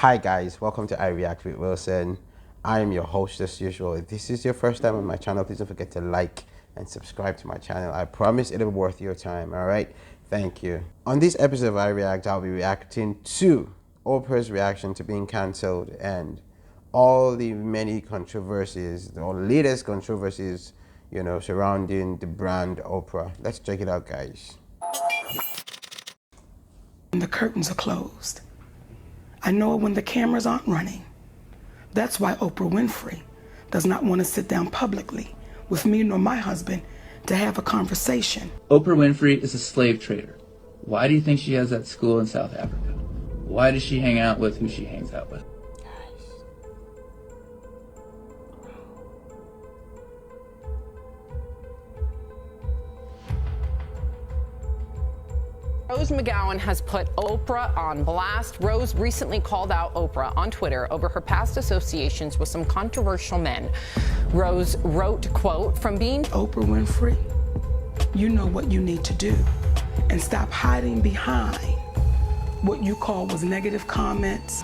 Hi guys, welcome to I React with Wilson. I am your host as usual. If this is your first time on my channel, please don't forget to like and subscribe to my channel. I promise it'll be worth your time, alright? Thank you. On this episode of I React, I'll be reacting to Oprah's reaction to being cancelled and all the many controversies, or latest controversies, surrounding the brand Oprah. Let's check it out, guys. The curtains are closed. I know it when the cameras aren't running. That's why Oprah Winfrey does not want to sit down publicly with me nor my husband to have a conversation. Oprah Winfrey is a slave trader. Why do you think she has that school in South Africa? Why does she hang out with who she hangs out with? Rose McGowan has put Oprah on blast. Rose recently called out Oprah on Twitter over her past associations with some controversial men. Rose wrote, quote, "From being Oprah Winfrey, you know what you need to do and stop hiding behind what you call was negative comments."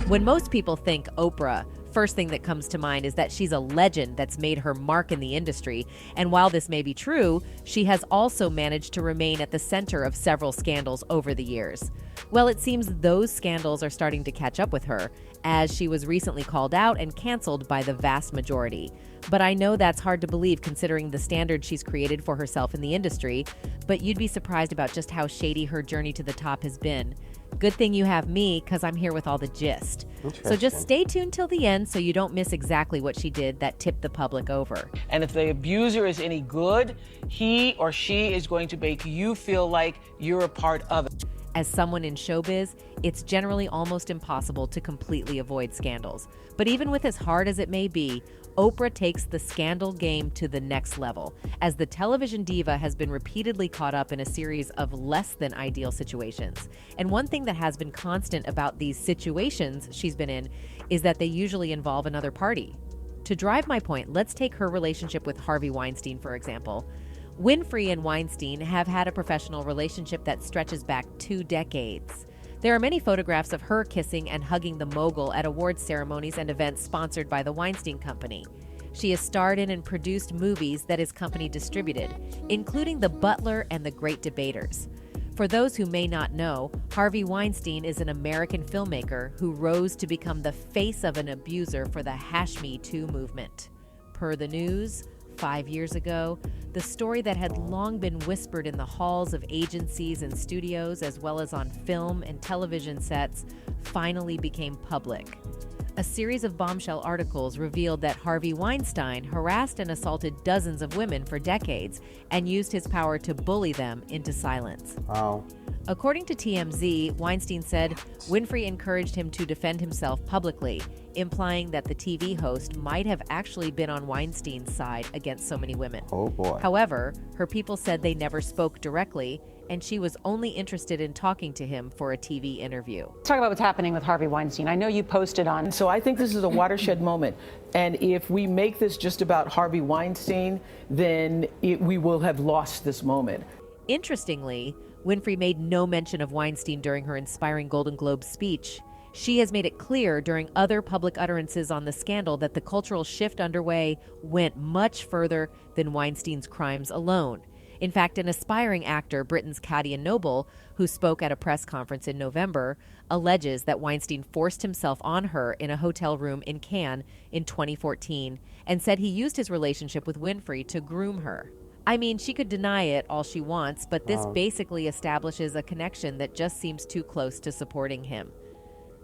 When most people think Oprah, first thing that comes to mind is that she's a legend that's made her mark in the industry. And while this may be true, she has also managed to remain at the center of several scandals over the years. Well, it seems those scandals are starting to catch up with her, as she was recently called out and canceled by the vast majority. But I know that's hard to believe considering the standard she's created for herself in the industry, but you'd be surprised about just how shady her journey to the top has been. Good thing you have me, because I'm here with all the gist. So just stay tuned till the end so you don't miss exactly what she did that tipped the public over. And if the abuser is any good, he or she is going to make you feel like you're a part of it. As someone in showbiz, it's generally almost impossible to completely avoid scandals. But even with as hard as it may be, Oprah takes the scandal game to the next level, as the television diva has been repeatedly caught up in a series of less than ideal situations. And one thing that has been constant about these situations she's been in is that they usually involve another party. To drive my point, let's take her relationship with Harvey Weinstein, for example. Winfrey and Weinstein have had a professional relationship that stretches back 2 decades. There are many photographs of her kissing and hugging the mogul at awards ceremonies and events sponsored by the Weinstein Company. She has starred in and produced movies that his company distributed, including The Butler and The Great Debaters. For those who may not know, Harvey Weinstein is an American filmmaker who rose to become the face of an abuser for the #MeToo movement. Per the news, 5 years ago, the story that had long been whispered in the halls of agencies and studios, as well as on film and television sets, finally became public. A series of bombshell articles revealed that Harvey Weinstein harassed and assaulted dozens of women for decades and used his power to bully them into silence. Wow. According to TMZ, Weinstein said Winfrey encouraged him to defend himself publicly, implying that the TV host might have actually been on Weinstein's side against so many women. Oh boy. However, her people said they never spoke directly, and she was only interested in talking to him for a TV interview. Let's talk about what's happening with Harvey Weinstein. I know you posted on. So I think this is a watershed moment. And if we make this just about Harvey Weinstein, then we will have lost this moment. Interestingly, Winfrey made no mention of Weinstein during her inspiring Golden Globe speech. She has made it clear during other public utterances on the scandal that the cultural shift underway went much further than Weinstein's crimes alone. In fact, an aspiring actor, Britain's Katia Noble, who spoke at a press conference in November, alleges that Weinstein forced himself on her in a hotel room in Cannes in 2014 and said he used his relationship with Winfrey to groom her. I mean, she could deny it all she wants, but this basically establishes a connection that just seems too close to supporting him.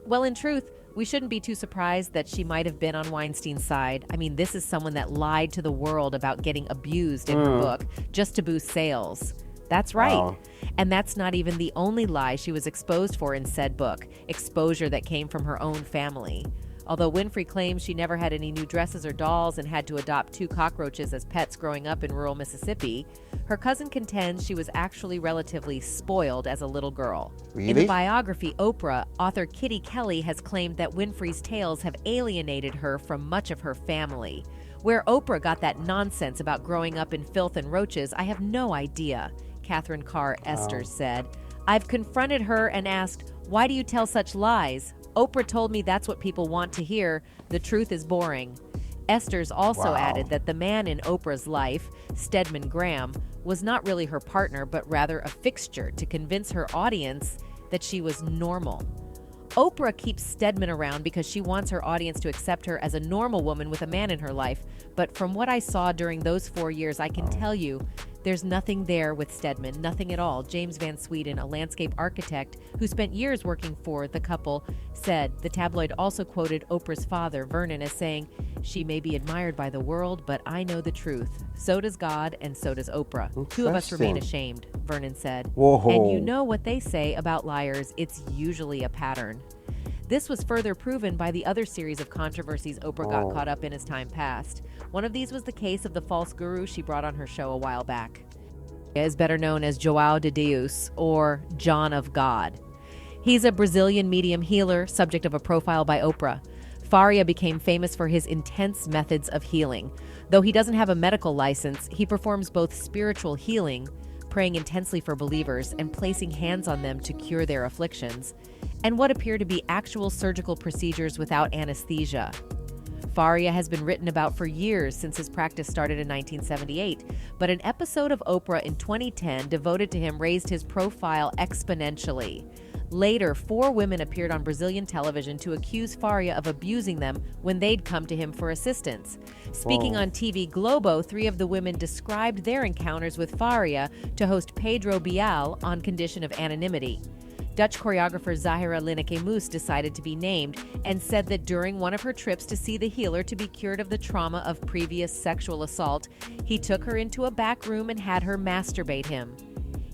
Well, in truth, we shouldn't be too surprised that she might have been on Weinstein's side. I mean, this is someone that lied to the world about getting abused in her book just to boost sales. That's right. Wow. And that's not even the only lie she was exposed for in said book, exposure that came from her own family. Although Winfrey claims she never had any new dresses or dolls and had to adopt 2 cockroaches as pets growing up in rural Mississippi, her cousin contends she was actually relatively spoiled as a little girl. Really? In the biography Oprah, author Kitty Kelly has claimed that Winfrey's tales have alienated her from much of her family. Where Oprah got that nonsense about growing up in filth and roaches, I have no idea, Catherine Carr Esters said. I've confronted her and asked, Why do you tell such lies? Oprah told me that's what people want to hear. The truth is boring. Esters also added that the man in Oprah's life, Stedman Graham, was not really her partner, but rather a fixture to convince her audience that she was normal. Oprah keeps Stedman around because she wants her audience to accept her as a normal woman with a man in her life. But from what I saw during those 4 years, I can tell you there's nothing there with Stedman, nothing at all. James Van Sweden, a landscape architect who spent years working for the couple, said the tabloid also quoted Oprah's father, Vernon, as saying, "She may be admired by the world, but I know the truth. So does God, and so does Oprah. Two of us remain ashamed," Vernon said. Whoa. And you know what they say about liars, it's usually a pattern. This was further proven by the other series of controversies Oprah got caught up in as time passed. One of these was the case of the false guru she brought on her show a while back. He is better known as João de Deus, or John of God. He's a Brazilian medium healer, subject of a profile by Oprah. Faria became famous for his intense methods of healing. Though he doesn't have a medical license, he performs both spiritual healing, praying intensely for believers and placing hands on them to cure their afflictions, and what appear to be actual surgical procedures without anesthesia. Faria has been written about for years since his practice started in 1978, but an episode of Oprah in 2010 devoted to him raised his profile exponentially. Later, 4 women appeared on Brazilian television to accuse Faria of abusing them when they'd come to him for assistance. Speaking on TV Globo, 3 of the women described their encounters with Faria to host Pedro Bial on condition of anonymity. Dutch choreographer Zahira Lineker-Moos decided to be named and said that during one of her trips to see the healer to be cured of the trauma of previous sexual assault, he took her into a back room and had her masturbate him.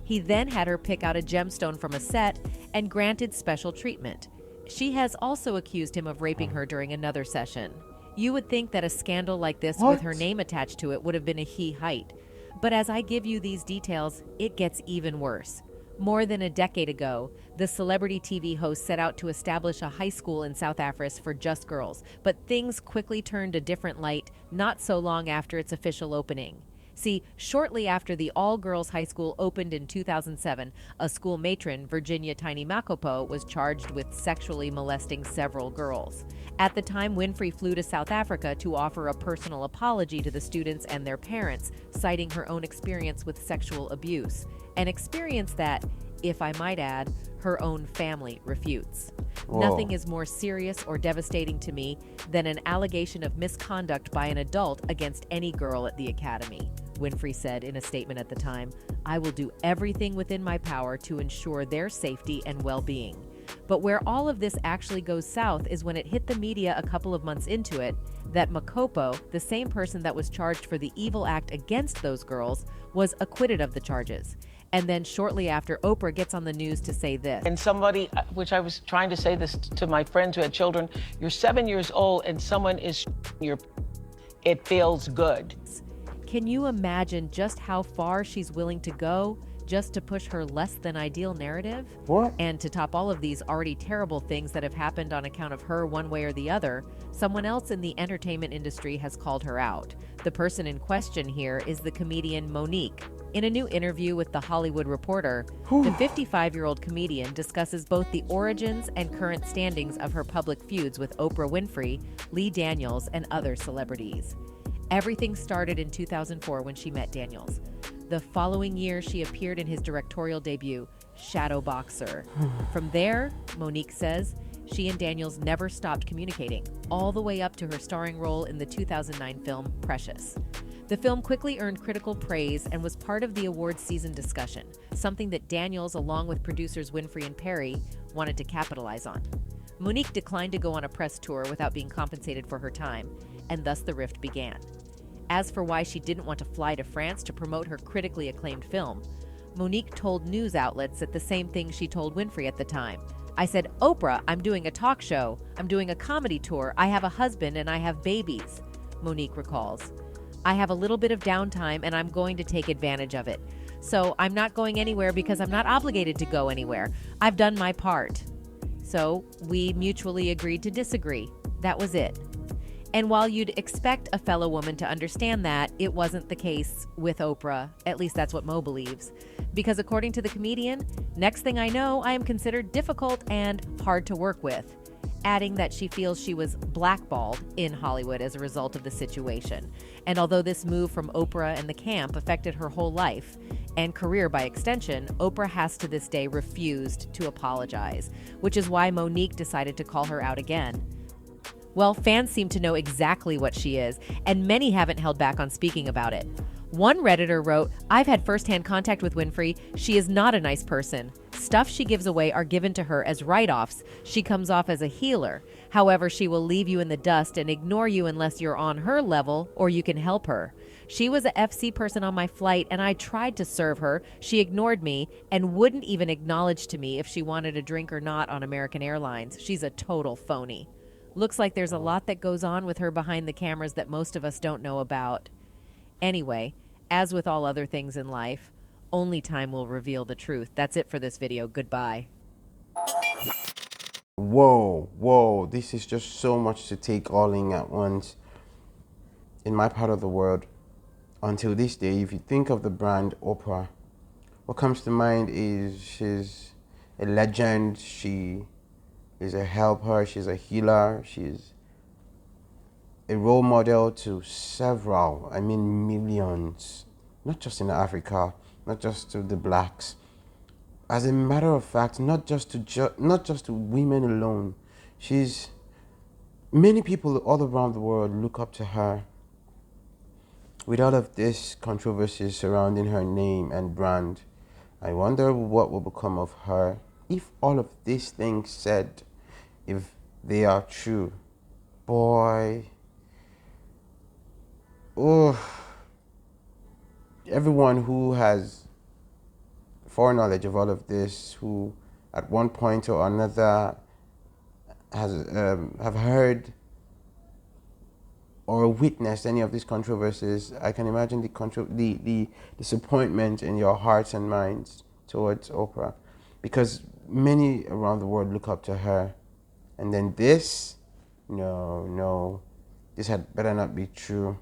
He then had her pick out a gemstone from a set and granted special treatment. She has also accused him of raping her during another session. You would think that a scandal like this with her name attached to it would have been a he height. But as I give you these details, it gets even worse. More than a decade ago, the celebrity TV host set out to establish a high school in South Africa for just girls, but things quickly turned a different light not so long after its official opening. See, shortly after the all-girls high school opened in 2007, a school matron, Virginia Tiny Makopo, was charged with sexually molesting several girls. At the time, Winfrey flew to South Africa to offer a personal apology to the students and their parents, citing her own experience with sexual abuse, an experience that, if I might add, her own family refutes. Nothing is more serious or devastating to me than an allegation of misconduct by an adult against any girl at the academy, Winfrey said in a statement at the time. I will do everything within my power to ensure their safety and well-being. But where all of this actually goes south is when it hit the media a couple of months into it that Makopo, the same person that was charged for the evil act against those girls, was acquitted of the charges. And then shortly after, Oprah gets on the news to say this. And somebody, which I was trying to say this to my friends who had children, you're 7 years old and someone is your, it feels good. Can you imagine just how far she's willing to go just to push her less than ideal narrative? What? And to top all of these already terrible things that have happened on account of her one way or the other, someone else in the entertainment industry has called her out. The person in question here is the comedian Monique. In a new interview with The Hollywood Reporter, the 55-year-old comedian discusses both the origins and current standings of her public feuds with Oprah Winfrey, Lee Daniels, and other celebrities. Everything started in 2004 when she met Daniels. The following year, she appeared in his directorial debut, Shadow Boxer. From there, Monique says, she and Daniels never stopped communicating, all the way up to her starring role in the 2009 film Precious. The film quickly earned critical praise and was part of the awards season discussion, something that Daniels, along with producers Winfrey and Perry, wanted to capitalize on. Monique declined to go on a press tour without being compensated for her time, and thus the rift began. As for why she didn't want to fly to France to promote her critically acclaimed film, Monique told news outlets that the same thing she told Winfrey at the time. I said, Oprah, I'm doing a talk show, I'm doing a comedy tour, I have a husband and I have babies, Monique recalls. I have a little bit of downtime and I'm going to take advantage of it. So I'm not going anywhere because I'm not obligated to go anywhere. I've done my part. So we mutually agreed to disagree. That was it. And while you'd expect a fellow woman to understand that, it wasn't the case with Oprah. At least that's what Mo believes. Because according to the comedian, next thing I know, I am considered difficult and hard to work with. Adding that she feels she was blackballed in Hollywood as a result of the situation. And although this move from Oprah and the camp affected her whole life and career by extension, Oprah has to this day refused to apologize, which is why Monique decided to call her out again. Well, fans seem to know exactly what she is, and many haven't held back on speaking about it. One Redditor wrote, "I've had firsthand contact with Winfrey. She is not a nice person. Stuff she gives away are given to her as write-offs. She comes off as a healer. However, she will leave you in the dust and ignore you unless you're on her level or you can help her. She was a FC person on my flight, and I tried to serve her. She ignored me and wouldn't even acknowledge to me if she wanted a drink or not on American Airlines. She's a total phony." Looks like there's a lot that goes on with her behind the cameras that most of us don't know about. Anyway, as with all other things in life, only time will reveal the truth. That's it for this video. Goodbye. Whoa, this is just so much to take all in at once. In my part of the world, until this day, if you think of the brand Oprah, what comes to mind is she's a legend, she is a helper, she's a healer, she's a role model to several, I mean millions, not just in Africa, not just to the blacks. As a matter of fact, not just to women alone. Many people all around the world look up to her. With all of this controversy surrounding her name and brand, I wonder what will become of her if all of these things said, if they are true. Boy, oh, everyone who has foreknowledge of all of this, who at one point or another has have heard or witnessed any of these controversies, I can imagine the disappointment in your hearts and minds towards Oprah, because many around the world look up to her, and then this, no, this had better not be true.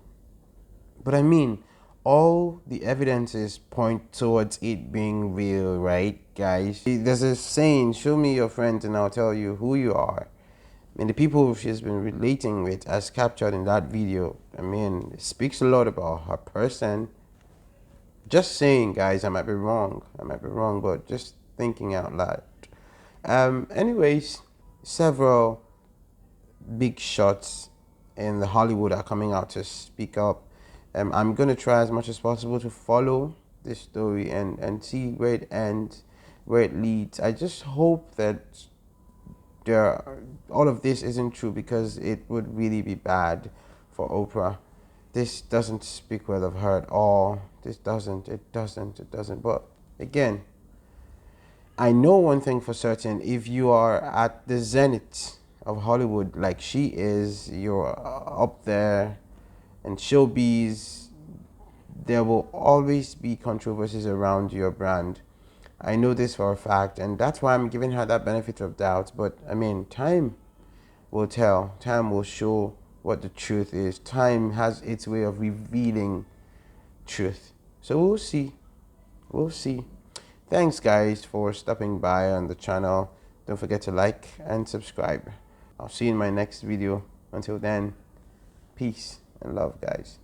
But I mean, all the evidences point towards it being real, right, guys? There's a saying, show me your friends and I'll tell you who you are. I mean, the people she's been relating with, as captured in that video, I mean, it speaks a lot about her person. Just saying, guys, I might be wrong, but just thinking out loud. Anyways, several big shots in the Hollywood are coming out to speak up. I'm going to try as much as possible to follow this story and see where it ends, where it leads. I just hope that all of this isn't true, because it would really be bad for Oprah. This doesn't speak well of her at all. It doesn't. But again, I know one thing for certain: if you are at the zenith of Hollywood like she is, you're up there, and showbiz, there will always be controversies around your brand. I know this for a fact, and that's why I'm giving her that benefit of doubt. But I mean, time will tell. Time will show what the truth is. Time has its way of revealing truth. So we'll see. Thanks, guys, for stopping by on the channel. Don't forget to like and subscribe. I'll see you in my next video. Until then, peace and love, guys.